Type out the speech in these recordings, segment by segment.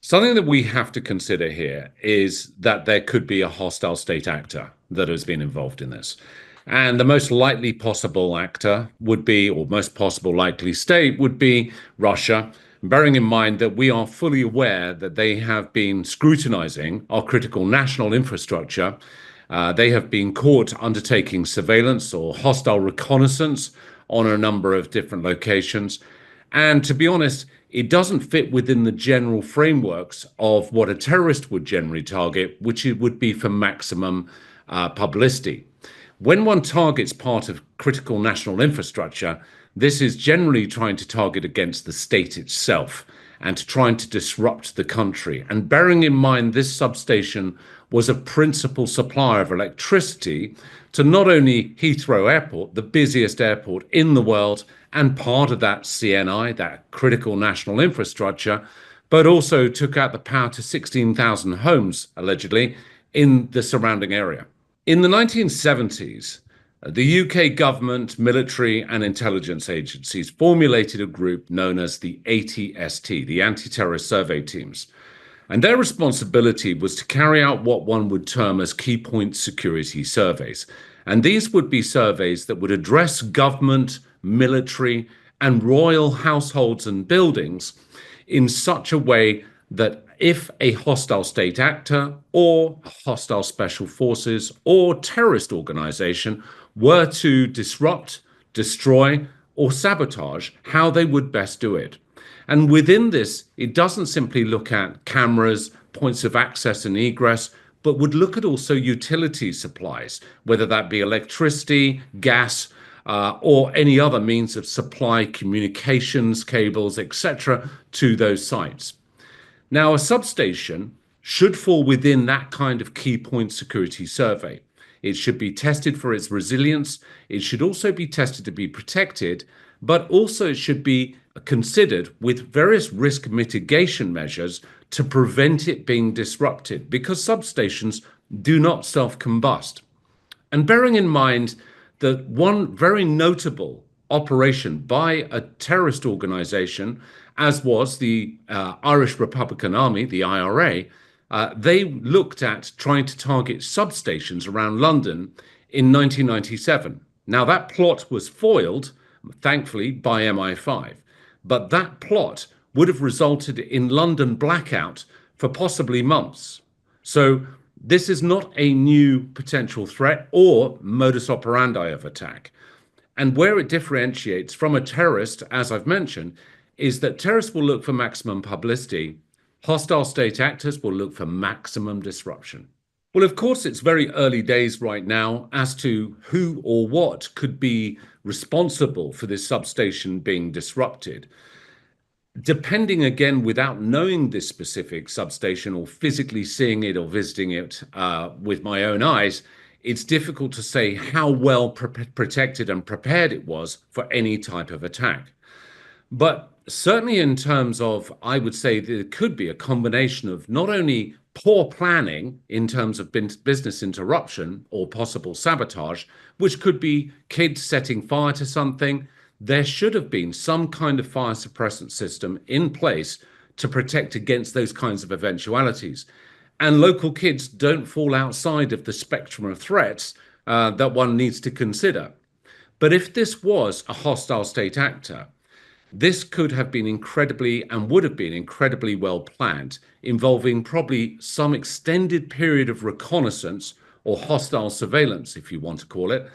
Something that we have to consider here is that there could be a hostile state actor that has been involved in this. And the most likely possible actor would be, or most possible likely state would be Russia, bearing in mind that we are fully aware that they have been scrutinizing our critical national infrastructure. They have been caught undertaking surveillance or hostile reconnaissance on a number of different locations. And to be honest, it doesn't fit within the general frameworks of what a terrorist would generally target, which it would be for maximum publicity. When one targets part of critical national infrastructure, this is generally trying to target against the state itself and trying to disrupt the country. And bearing in mind this substation was a principal supplier of electricity to not only Heathrow Airport, the busiest airport in the world, and part of that CNI, that critical national infrastructure, but also took out the power to 16,000 homes, allegedly, in the surrounding area. In the 1970s, the UK government, military and intelligence agencies formulated a group known as the ATST, the Anti-Terrorist Survey Teams. And their responsibility was to carry out what one would term as key point security surveys. And these would be surveys that would address government, military, and royal households and buildings in such a way that if a hostile state actor or hostile special forces or terrorist organization were to disrupt, destroy, or sabotage, how they would best do it. And within this, it doesn't simply look at cameras, points of access and egress, but would look at also utility supplies, whether that be electricity, gas, or any other means of supply, communications, cables, etc., to those sites. Now, a substation should fall within that kind of key point security survey. It should be tested for its resilience. It should also be tested to be protected, but also it should be considered with various risk mitigation measures to prevent it being disrupted, because substations do not self-combust. And bearing in mind that one very notable operation by a terrorist organization, as was the Irish Republican Army, the IRA, they looked at trying to target substations around London in 1997. Now, that plot was foiled, thankfully, by MI5. But that plot would have resulted in London blackout for possibly months. So this is not a new potential threat or modus operandi of attack. And where it differentiates from a terrorist, as I've mentioned, is that terrorists will look for maximum publicity. Hostile state actors will look for maximum disruption. Well, of course, it's very early days right now as to who or what could be responsible for this substation being disrupted. Depending, again, without knowing this specific substation or physically seeing it or visiting it with my own eyes, it's difficult to say how well protected and prepared it was for any type of attack. But certainly in terms of, I would say there could be a combination of not only poor planning in terms of business interruption or possible sabotage, which could be kids setting fire to something. There should have been some kind of fire suppressant system in place to protect against those kinds of eventualities. And local kids don't fall outside of the spectrum of threats that one needs to consider. But if this was a hostile state actor, this could have been incredibly and would have been incredibly well planned, involving probably some extended period of reconnaissance or hostile surveillance, if you want to call it,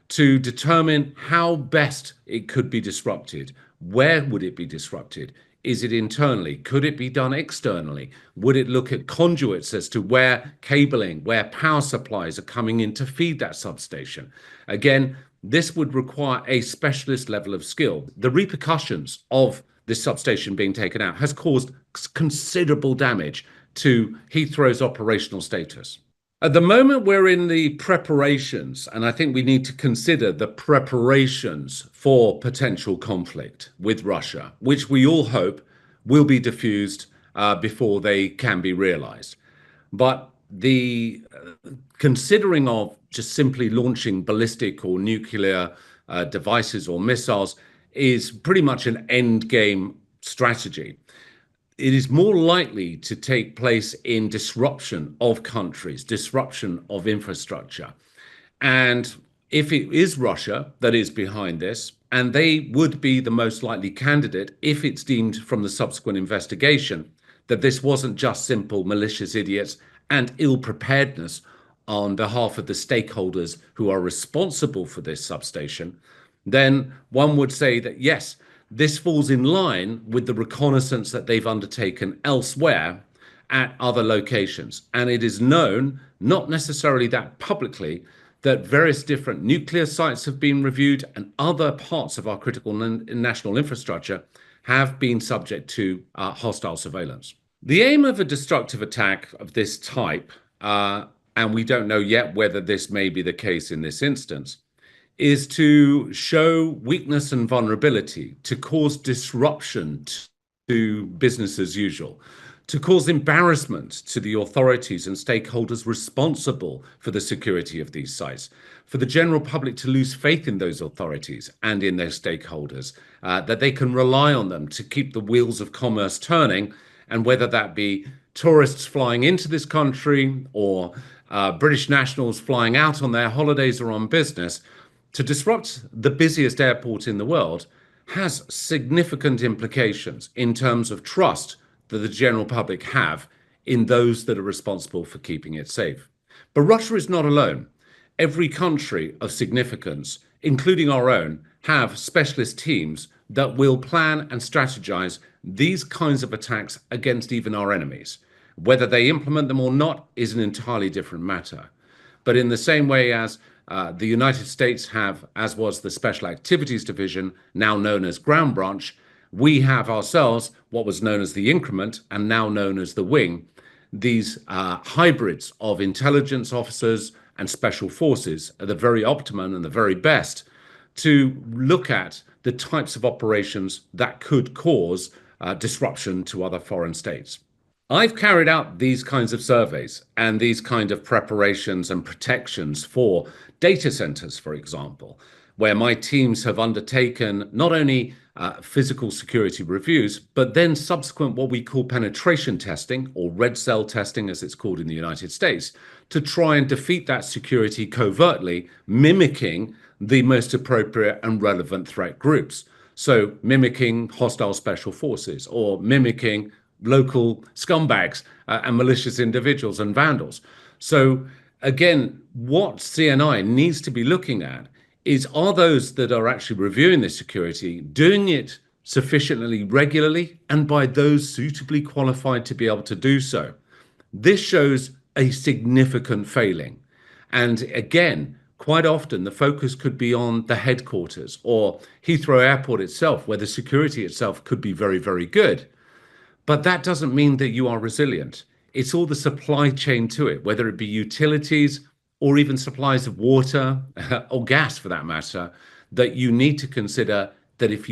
to determine how best it could be disrupted. Where would it be disrupted? Is it internally? Could it be done externally? Would it look at conduits as to where cabling, where power supplies are coming in to feed that substation? Again, this would require a specialist level of skill. The repercussions of this substation being taken out has caused considerable damage to Heathrow's operational status. At the moment, we're in the preparations, and I think we need to consider the preparations for potential conflict with Russia, which we all hope will be diffused before they can be realized. But the considering of just simply launching ballistic or nuclear devices or missiles is pretty much an end game strategy. it is more likely to take place in disruption of countries, disruption of infrastructure. And if it is Russia that is behind this, and they would be the most likely candidate if it's deemed from the subsequent investigation that this wasn't just simple malicious idiots and ill preparedness on behalf of the stakeholders who are responsible for this substation, then one would say that yes, this falls in line with the reconnaissance that they've undertaken elsewhere at other locations. And it is known, not necessarily that publicly, that various different nuclear sites have been reviewed and other parts of our critical national infrastructure have been subject to hostile surveillance. The aim of a destructive attack of this type, and we don't know yet whether this may be the case in this instance, is to show weakness and vulnerability, to cause disruption to business as usual, to cause embarrassment to the authorities and stakeholders responsible for the security of these sites, for the general public to lose faith in those authorities and in their stakeholders, that they can rely on them to keep the wheels of commerce turning, and whether that be tourists flying into this country or British nationals flying out on their holidays or on business, to disrupt the busiest airport in the world has significant implications in terms of trust that the general public have in those that are responsible for keeping it safe. But Russia is not alone. Every country of significance, including our own, have specialist teams that will plan and strategize these kinds of attacks against even our enemies. Whether they implement them or not is an entirely different matter. But in the same way as the United States have, as was the Special Activities Division, now known as Ground Branch, we have ourselves what was known as the Increment and now known as the Wing, these hybrids of intelligence officers and special forces are the very optimum and the very best to look at the types of operations that could cause disruption to other foreign states. I've carried out these kinds of surveys and these kind of preparations and protections for data centers, for example, where my teams have undertaken not only physical security reviews, but then subsequent what we call penetration testing, or red cell testing as it's called in the United States, to try and defeat that security covertly, mimicking the most appropriate and relevant threat groups. So mimicking hostile special forces or mimicking local scumbags and malicious individuals and vandals. So again, what CNI needs to be looking at is, are those that are actually reviewing this security doing it sufficiently regularly and by those suitably qualified to be able to do so? This shows a significant failing. And again, quite often the focus could be on the headquarters or Heathrow Airport itself, where the security itself could be very, very good. But that doesn't mean that you are resilient. It's all the supply chain to it, whether it be utilities or even supplies of water or gas for that matter, that you need to consider that if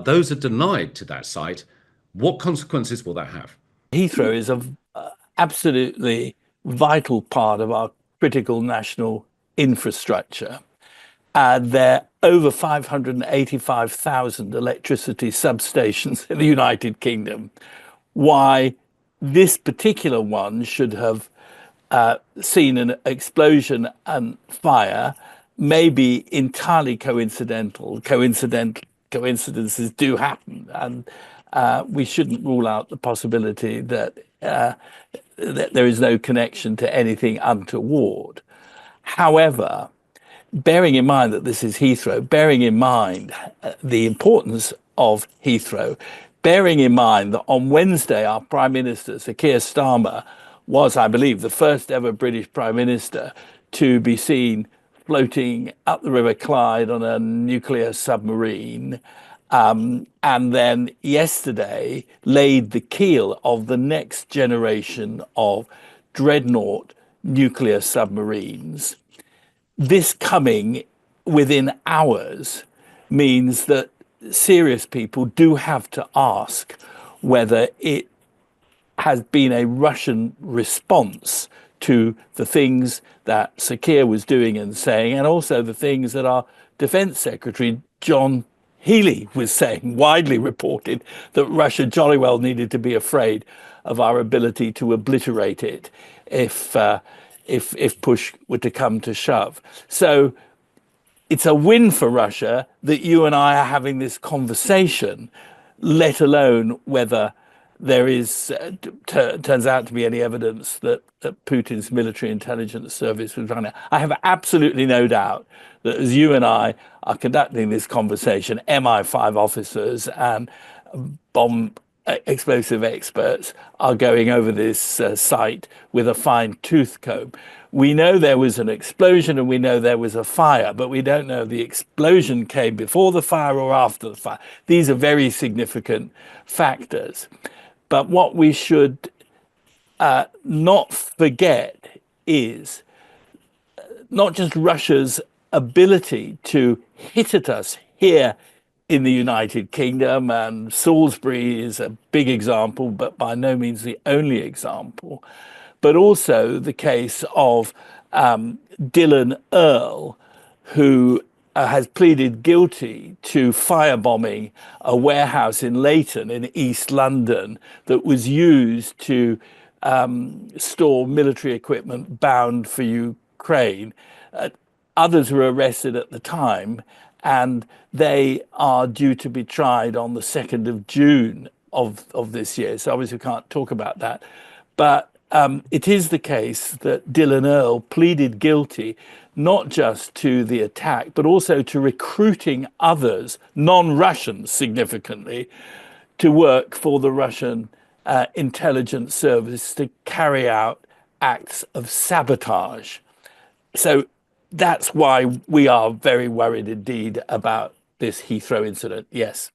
those are denied to that site, what consequences will that have? Heathrow is an absolutely vital part of our critical national infrastructure. There are over 585,000 electricity substations in the United Kingdom. Why this particular one should have seen an explosion and fire may be entirely coincidental. Coincidences do happen, and we shouldn't rule out the possibility that there is no connection to anything untoward. However, bearing in mind that this is Heathrow, bearing in mind the importance of Heathrow, bearing in mind that on Wednesday, our Prime Minister, Sir Keir Starmer, was, I believe, the first ever British Prime Minister to be seen floating up the River Clyde on a nuclear submarine, and then yesterday laid the keel of the next generation of dreadnought nuclear submarines. This coming within hours means that serious people do have to ask whether it has been a Russian response to the things that Sir Keir was doing and saying, and also the things that our Defence Secretary, John Healy was saying, widely reported, that Russia jolly well needed to be afraid of our ability to obliterate it if push were to come to shove. So it's a win for Russia that you and I are having this conversation, let alone whether there is turns out to be any evidence that Putin's military intelligence service was running. I have absolutely no doubt that as you and I are conducting this conversation, MI5 officers and bomb explosive experts are going over this site with a fine tooth comb. We know there was an explosion and we know there was a fire, but we don't know if the explosion came before the fire or after the fire. These are very significant factors. But what we should not forget is not just Russia's ability to hit at us here in the United Kingdom, and Salisbury is a big example, but by no means the only example, but also the case of Dylan Earle, who has pleaded guilty to firebombing a warehouse in Leighton in East London that was used to store military equipment bound for Ukraine. Others were arrested at the time, and they are due to be tried on the 2nd of June of this year. So obviously we can't talk about that. But it is the case that Dylan Earle pleaded guilty not just to the attack, but also to recruiting others, non-Russians significantly, to work for the Russian intelligence service to carry out acts of sabotage. So that's why we are very worried indeed about this Heathrow incident. Yes.